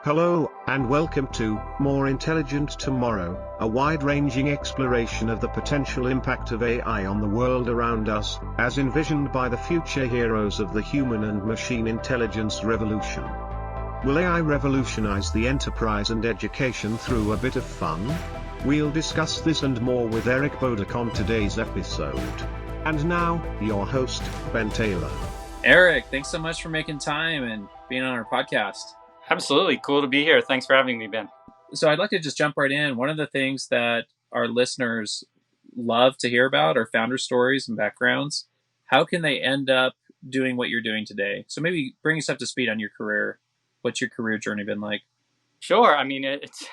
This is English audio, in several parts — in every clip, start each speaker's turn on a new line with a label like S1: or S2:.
S1: Hello, and welcome to More Intelligent Tomorrow, a wide-ranging exploration of the potential impact of AI on the world around us, as envisioned by the future heroes of the human and machine intelligence revolution. Will AI revolutionize the enterprise and education through a bit of fun? We'll discuss this and more with Boduch on today's episode. And now, your host, Ben Taylor.
S2: Eric, thanks so much for making time and being on our podcast.
S3: Absolutely. Cool to be here. Thanks for having me, Ben.
S2: So I'd like to just jump right in. One of the things that our listeners love to hear about are founder stories and backgrounds. How can they end up doing what you're doing today? So maybe bring us up to speed on your career. What's your career journey been like?
S3: Sure. I mean,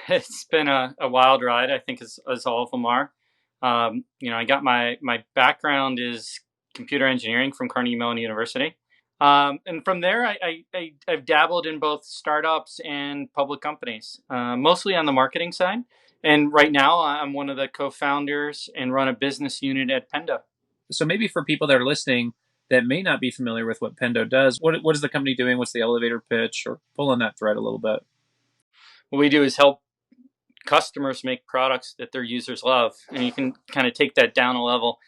S3: it's been a wild ride, I think, as all of them are. I got my background is computer engineering from Carnegie Mellon University. And from there, I've dabbled in both startups and public companies, mostly on the marketing side. And right now, I'm one of the co-founders and run a business unit at Pendo.
S2: So maybe for people that are listening that may not be familiar with what Pendo does, what is the company doing? What's the elevator pitch? Or pull on that thread a little bit.
S3: What we do is help customers make products that their users love. And you can kind of take that down a level.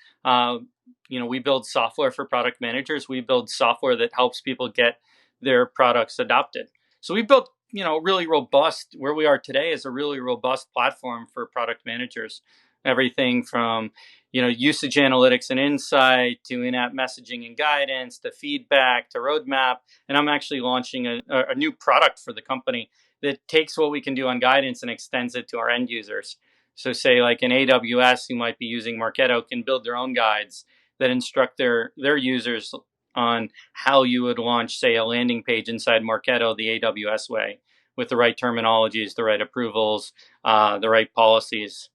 S3: We build software for product managers. We build software that helps people get their products adopted. So we built, really robust, where we are today is a really robust platform for product managers. Everything from, usage analytics and insight to in-app messaging and guidance to feedback to roadmap. And I'm actually launching a new product for the company that takes what we can do on guidance and extends it to our end users. So say like in AWS, who might be using Marketo, can build their own guides that instruct their users on how you would launch, say, a landing page inside Marketo the AWS way, with the right terminologies, the right approvals, the right policies.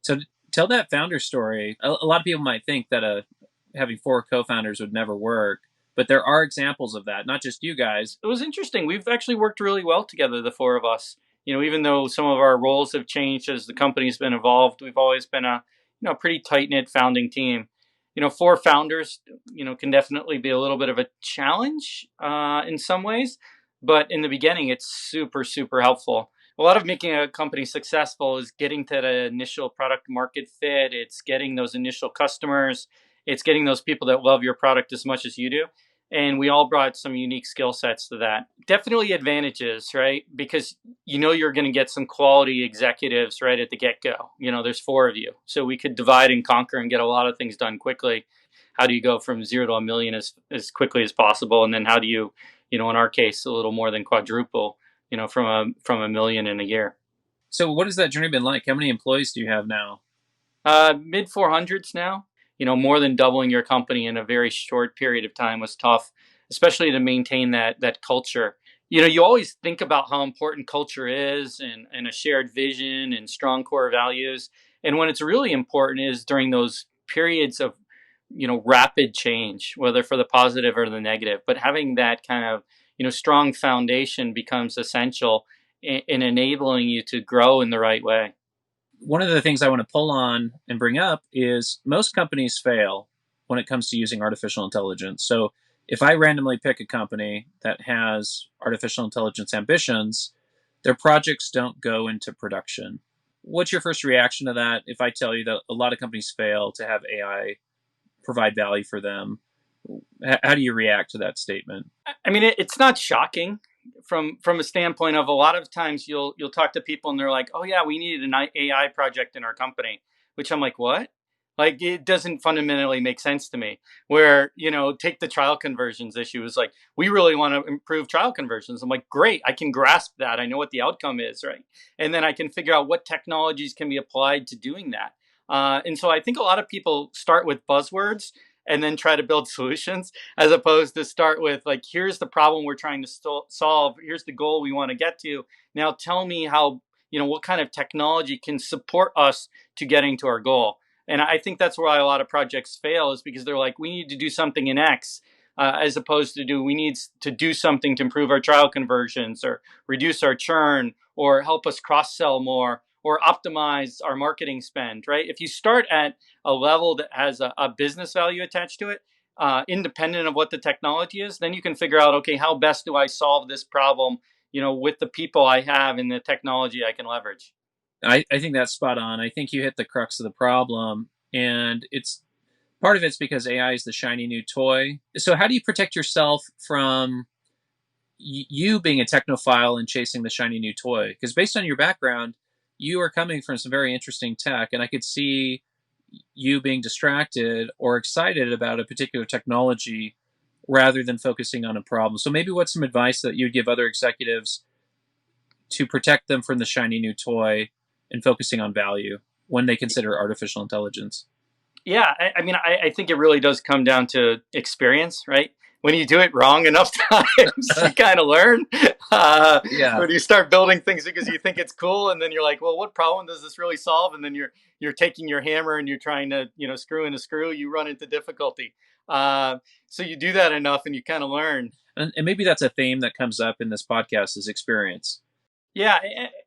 S2: So tell that founder story. A lot of people might think that having 4 co-founders would never work, but there are examples of that, not just you guys.
S3: It was interesting. We've actually worked really well together, the 4 of us. Even though some of our roles have changed as the company's been evolved, we've always been a pretty tight-knit founding team. 4 founders, can definitely be a little bit of a challenge in some ways, but in the beginning, it's super, super helpful. A lot of making a company successful is getting to the initial product market fit. It's getting those initial customers. It's getting those people that love your product as much as you do. And we all brought some unique skill sets to that. Definitely advantages, right? Because you're going to get some quality executives right at the get-go. There's 4 of you. So we could divide and conquer and get a lot of things done quickly. How do you go from 0 to $1 million as quickly as possible? And then how do you, in our case, a little more than quadruple, from $1 million in a year.
S2: So what has that journey been like? How many employees do you have now?
S3: Mid 400s now. More than doubling your company in a very short period of time was tough, especially to maintain that culture. You always think about how important culture is and a shared vision and strong core values. And when it's really important is during those periods of, rapid change, whether for the positive or the negative. But having that kind of, strong foundation becomes essential in enabling you to grow in the right way.
S2: One of the things I want to pull on and bring up is most companies fail when it comes to using artificial intelligence. So if I randomly pick a company that has artificial intelligence ambitions, their projects don't go into production. What's your first reaction to that if I tell you that a lot of companies fail to have AI provide value for them? How do you react to that statement?
S3: I mean, it's not shocking. From a standpoint of a lot of times you'll talk to people and they're like, oh yeah, we needed an AI project in our company, which I'm like, what? Like, it doesn't fundamentally make sense to me. Where, take the trial conversions issue. Is like, we really want to improve trial conversions. I'm like, great, I can grasp that. I know what the outcome is, right? And then I can figure out what technologies can be applied to doing that. And so I think a lot of people start with buzzwords and then try to build solutions, as opposed to start with like, here's the problem we're trying to solve. Here's the goal we want to get to. Now tell me how, what kind of technology can support us to getting to our goal. And I think that's why a lot of projects fail, is because they're like, we need to do something in X, as opposed to we need to do something to improve our trial conversions or reduce our churn or help us cross-sell more or optimize our marketing spend, right? If you start at a level that has a business value attached to it, independent of what the technology is, then you can figure out, okay, how best do I solve this problem, with the people I have and the technology I can leverage.
S2: I think that's spot on. I think you hit the crux of the problem. And it's part of it's because AI is the shiny new toy. So how do you protect yourself from you being a technophile and chasing the shiny new toy? Because based on your background, you are coming from some very interesting tech, and I could see you being distracted or excited about a particular technology rather than focusing on a problem. So maybe what's some advice that you'd give other executives to protect them from the shiny new toy and focusing on value when they consider artificial intelligence?
S3: Yeah, I mean, I think it really does come down to experience, right? When you do it wrong enough times, you kind of learn.
S2: Yeah.
S3: When you start building things because you think it's cool, and then you're like, well, what problem does this really solve? And then you're taking your hammer and you're trying to screw in a screw. You run into difficulty. So you do that enough, and you kind of learn.
S2: And maybe that's a theme that comes up in this podcast is experience.
S3: Yeah,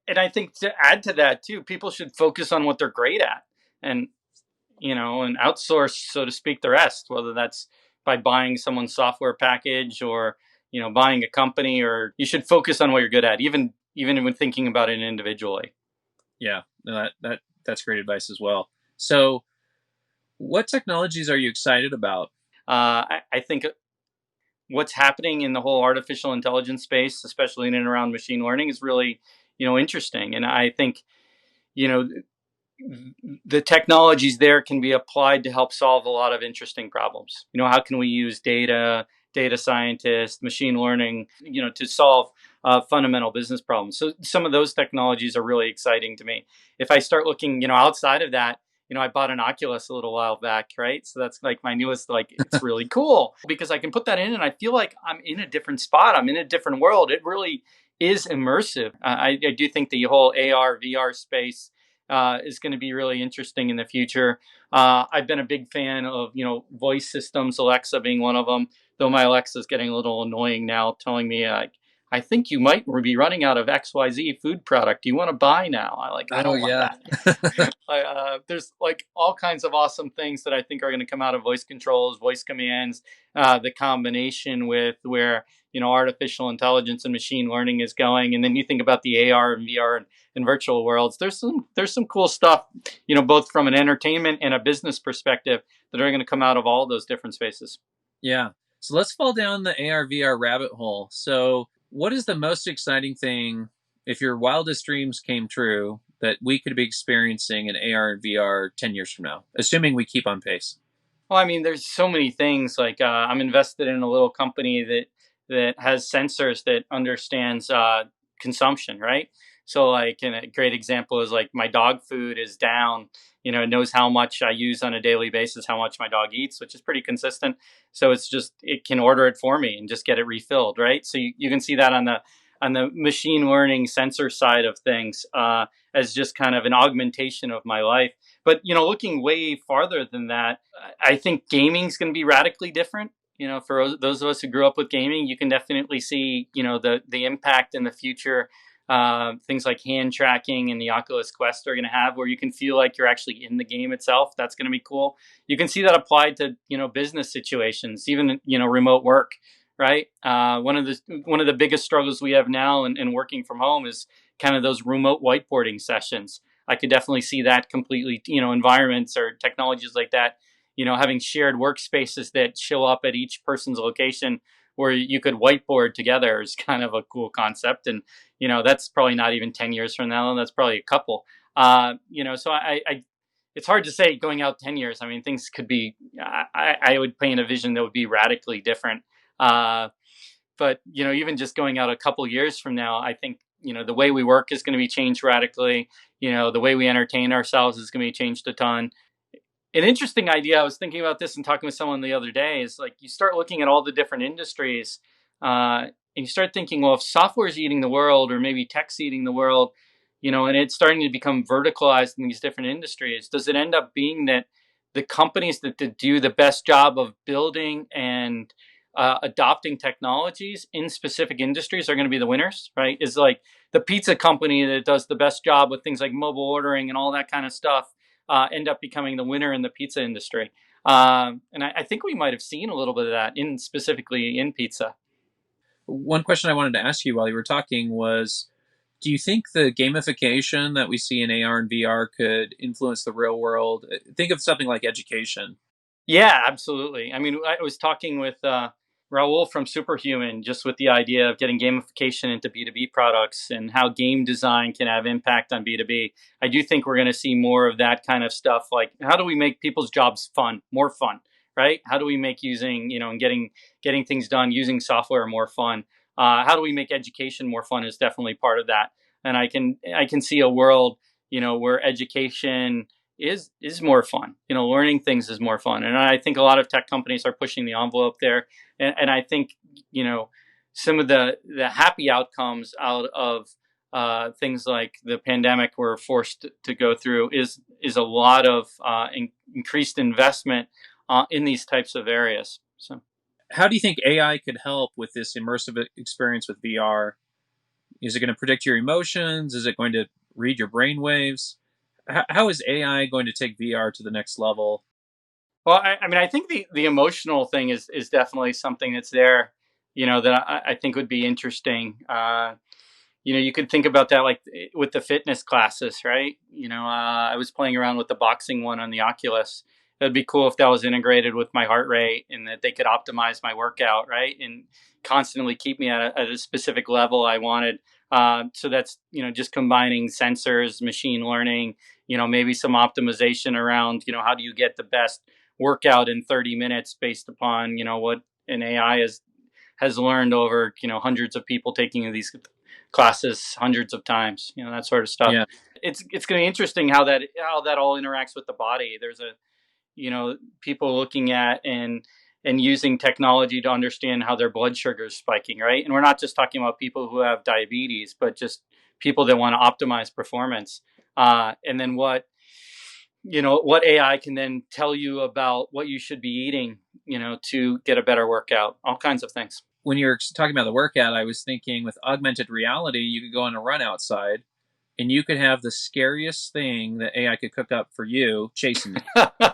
S3: and I think to add to that too, people should focus on what they're great at, and and outsource, so to speak, the rest, whether that's by buying someone's software package or, buying a company, or you should focus on what you're good at, even when thinking about it individually.
S2: Yeah, no, that's great advice as well. So what technologies are you excited about?
S3: I think what's happening in the whole artificial intelligence space, especially in and around machine learning, is really, interesting. And I think, you know, the technologies there can be applied to help solve a lot of interesting problems. How can we use data scientists, machine learning, to solve fundamental business problems? So some of those technologies are really exciting to me. If I start looking, outside of that, I bought an Oculus a little while back, right? So that's like my newest, like, it's really cool because I can put that in and I feel like I'm in a different spot. I'm in a different world. It really is immersive. I do think the whole AR, VR space is going to be really interesting in the future. I've been a big fan of, voice systems, Alexa being one of them, though my Alexa is getting a little annoying now, telling me, I think you might be running out of XYZ food product. Do you want to buy now? I
S2: Oh
S3: don't want
S2: yeah.
S3: that. There's like all kinds of awesome things that I think are going to come out of voice controls, voice commands, the combination with where, artificial intelligence and machine learning is going. And then you think about the AR and VR and virtual worlds. There's some cool stuff, both from an entertainment and a business perspective that are going to come out of all those different spaces.
S2: Yeah. So let's fall down the AR VR rabbit hole. So what is the most exciting thing, if your wildest dreams came true, that we could be experiencing in AR and VR 10 years from now, assuming we keep on pace?
S3: Well, I mean, there's so many things. Like I'm invested in a little company that has sensors that understands consumption, right? So, like, and a great example is like my dog food is down. It knows how much I use on a daily basis, how much my dog eats, which is pretty consistent. So it can order it for me and just get it refilled, right? So you can see that on the machine learning sensor side of things as just kind of an augmentation of my life. But looking way farther than that, I think gaming is going to be radically different. For those of us who grew up with gaming, you can definitely see the impact in the future. Things like hand tracking and the Oculus Quest are going to have, where you can feel like you're actually in the game itself. That's going to be cool. You can see that applied to business situations, even remote work. Right. One of the biggest struggles we have now in working from home is kind of those remote whiteboarding sessions. I could definitely see that completely, environments or technologies like that, having shared workspaces that show up at each person's location where you could whiteboard together is kind of a cool concept. And, that's probably not even 10 years from now. And that's probably a couple, so I it's hard to say going out 10 years. I mean, things could be, I would paint a vision that would be radically different. But, even just going out a couple years from now, I think, the way we work is going to be changed radically. The way we entertain ourselves is going to be changed a ton. An interesting idea, I was thinking about this and talking with someone the other day, is like you start looking at all the different industries and you start thinking, well, if software is eating the world or maybe tech's eating the world, and it's starting to become verticalized in these different industries, does it end up being that the companies that do the best job of building and adopting technologies in specific industries are going to be the winners, right? Is like the pizza company that does the best job with things like mobile ordering and all that kind of stuff end up becoming the winner in the pizza industry. And I think we might have seen a little bit of that specifically in pizza.
S2: One question I wanted to ask you while you were talking was, do you think the gamification that we see in AR and VR could influence the real world? Think of something like education.
S3: Yeah, absolutely. I mean, I was talking with Raul from Superhuman just with the idea of getting gamification into B2B products and how game design can have impact on B2B. I do think we're going to see more of that kind of stuff. Like, how do we make people's jobs fun, more fun, right? How do we make using, and getting things done using software more fun? How do we make education more fun is definitely part of that. And I can see a world, where education is more fun. Learning things is more fun, and I think a lot of tech companies are pushing the envelope there. And I think some of the happy outcomes out of things like the pandemic we're forced to go through is a lot of increased investment in these types of areas. So,
S2: how do you think AI could help with this immersive experience with VR? Is it going to predict your emotions? Is it going to read your brain waves? How is AI going to take VR to the next level?
S3: well, I mean, I think the emotional thing is definitely something that's there. That I think would be interesting. You could think about that like with the fitness classes, right? I was playing around with the boxing one on the Oculus. It'd be cool if that was integrated with my heart rate and that they could optimize my workout, right? And constantly keep me at a specific level I wanted. So that's, just combining sensors, machine learning, maybe some optimization around, how do you get the best workout in 30 minutes based upon, what an AI has learned over, hundreds of people taking these classes hundreds of times, that sort of stuff.
S2: Yeah.
S3: It's going to be interesting how that all interacts with the body. There's people looking at and using technology to understand how their blood sugar is spiking, right? And we're not just talking about people who have diabetes, but just people that want to optimize performance. And then what AI can then tell you about what you should be eating, to get a better workout, all kinds of things.
S2: When you're talking about the workout, I was thinking with augmented reality, you could go on a run outside and you could have the scariest thing that AI could cook up for you chasing you.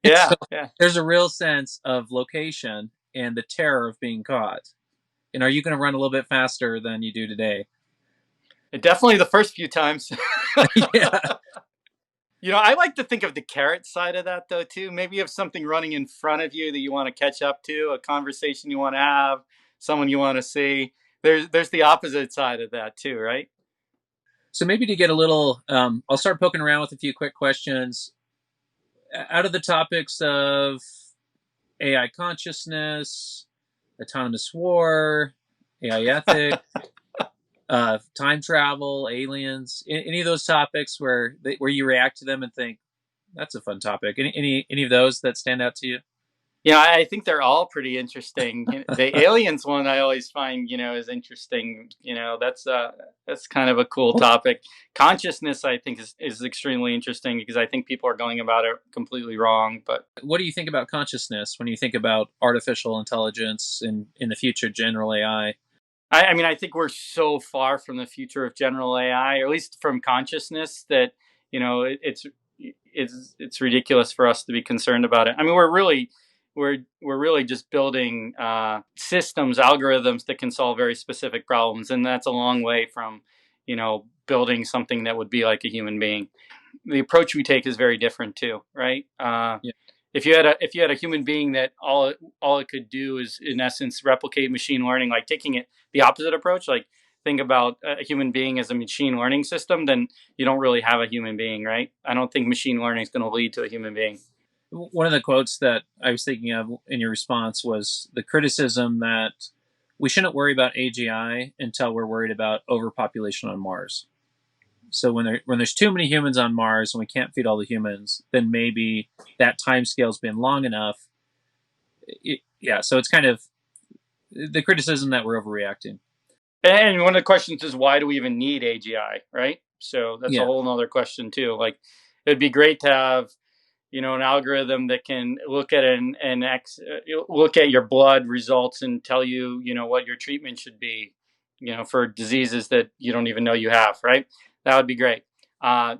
S3: Yeah,
S2: So
S3: yeah.
S2: there's a real sense of location and the terror of being caught. And are you going to run a little bit faster than you do today?
S3: Definitely the first few times.
S2: Yeah.
S3: I like to think of the carrot side of that though too. Maybe you have something running in front of you that you want to catch up to, a conversation you want to have, someone you want to see. There's the opposite side of that too, right?
S2: So maybe to get a little, I'll start poking around with a few quick questions. Out of the topics of AI consciousness, autonomous war, AI ethics, time travel, aliens, any of those topics where you react to them and think that's a fun topic. Any of those that stand out to you?
S3: Yeah, I think they're all pretty interesting. The aliens one I always find, is interesting. That's kind of a cool topic. Consciousness, I think, is extremely interesting because I think people are going about it completely wrong. But
S2: What do you think about consciousness when you think about artificial intelligence and in the future general AI?
S3: I mean, I think we're so far from the future of general AI, or at least from consciousness, that it's ridiculous for us to be concerned about it. I mean, we're really just building systems, algorithms that can solve very specific problems, and that's a long way from building something that would be like a human being. The approach we take is very different too, right?
S2: Yeah.
S3: If you had a human being that all it could do is in essence replicate machine learning, like taking it the opposite approach, like think about a human being as a machine learning system, then you don't really have a human being, right? I don't think machine learning is going to lead to a human being.
S2: One of the quotes that I was thinking of in your response was the criticism that we shouldn't worry about AGI until we're worried about overpopulation on Mars. So when there's too many humans on Mars and we can't feed all the humans, then maybe that time scale's been long enough. So it's kind of the criticism that we're overreacting.
S3: And one of the questions is, why do we even need AGI, right? So that's a whole nother question too. Like, it'd be great to have an algorithm that can look at look at your blood results and tell you what your treatment should be, for diseases that you don't even know you have, right? That would be great.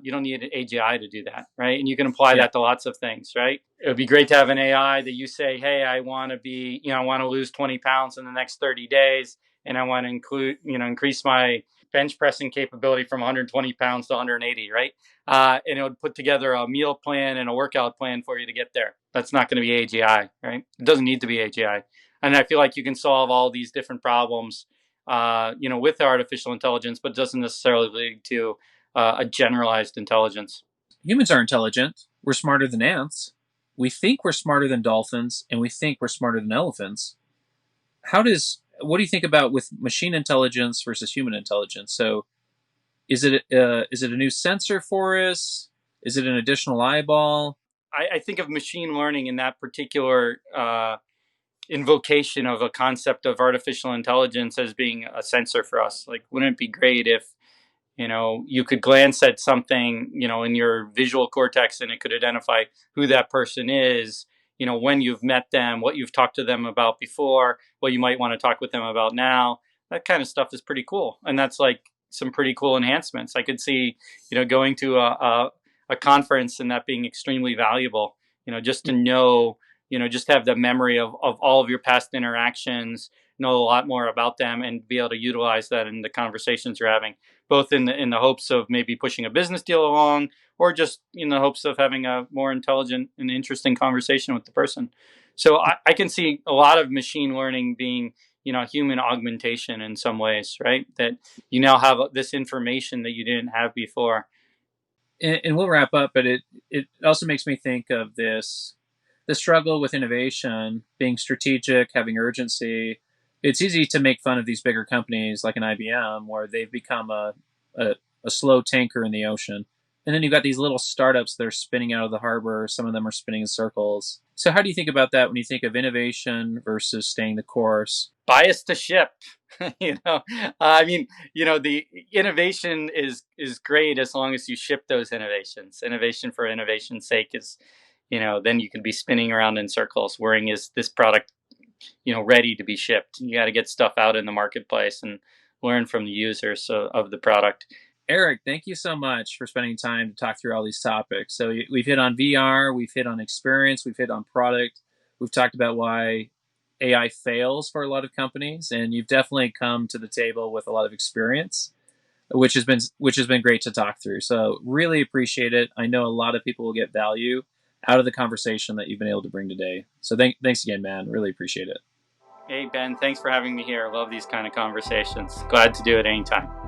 S3: You don't need an AGI to do that, right? And you can apply
S2: Yeah.
S3: that to lots of things, right? It would be great to have an AI that you say, hey, I want to lose 20 pounds in the next 30 days, and I want to increase my bench pressing capability from 120 pounds to 180, right? And it would put together a meal plan and a workout plan for you to get there. That's not going to be AGI, right? It doesn't need to be AGI. And I feel like you can solve all these different problems, with artificial intelligence, but it doesn't necessarily lead to a generalized intelligence.
S2: Humans are intelligent. We're smarter than ants. We think we're smarter than dolphins, and we think we're smarter than elephants. What do you think about with machine intelligence versus human intelligence? So, is it a new sensor for us? Is it an additional eyeball?
S3: I think of machine learning in that particular invocation of a concept of artificial intelligence as being a sensor for us. Like, wouldn't it be great if you could glance at something, in your visual cortex, and it could identify who that person is, when you've met them, what you've talked to them about before, what you might want to talk with them about now. That kind of stuff is pretty cool. And that's like some pretty cool enhancements. I could see, going to a conference and that being extremely valuable, just to know, just have the memory of all of your past interactions, know a lot more about them, and be able to utilize that in the conversations you're having, both in the hopes of maybe pushing a business deal along, or just in the hopes of having a more intelligent and interesting conversation with the person. So I can see a lot of machine learning being, human augmentation in some ways, right? That you now have this information that you didn't have before.
S2: And we'll wrap up, but it also makes me think of the struggle with innovation, being strategic, having urgency. It's easy to make fun of these bigger companies like an IBM, where they've become a slow tanker in the ocean. And then you've got these little startups that are spinning out of the harbor. Some of them are spinning in circles. So how do you think about that when you think of innovation versus staying the course?
S3: Bias to ship. The innovation is great as long as you ship those innovations. Innovation for innovation's sake is, then you can be spinning around in circles. Worrying, is this product, ready to be shipped? You got to get stuff out in the marketplace and learn from the users of the product.
S2: Eric, thank you so much for spending time to talk through all these topics. So we've hit on VR, we've hit on experience, we've hit on product, we've talked about why AI fails for a lot of companies, and you've definitely come to the table with a lot of experience, which has been great to talk through. So really appreciate it. I know a lot of people will get value out of the conversation that you've been able to bring today. So thanks again, man. Really appreciate it.
S3: Hey, Ben, thanks for having me here. I love these kind of conversations. Glad to do it anytime.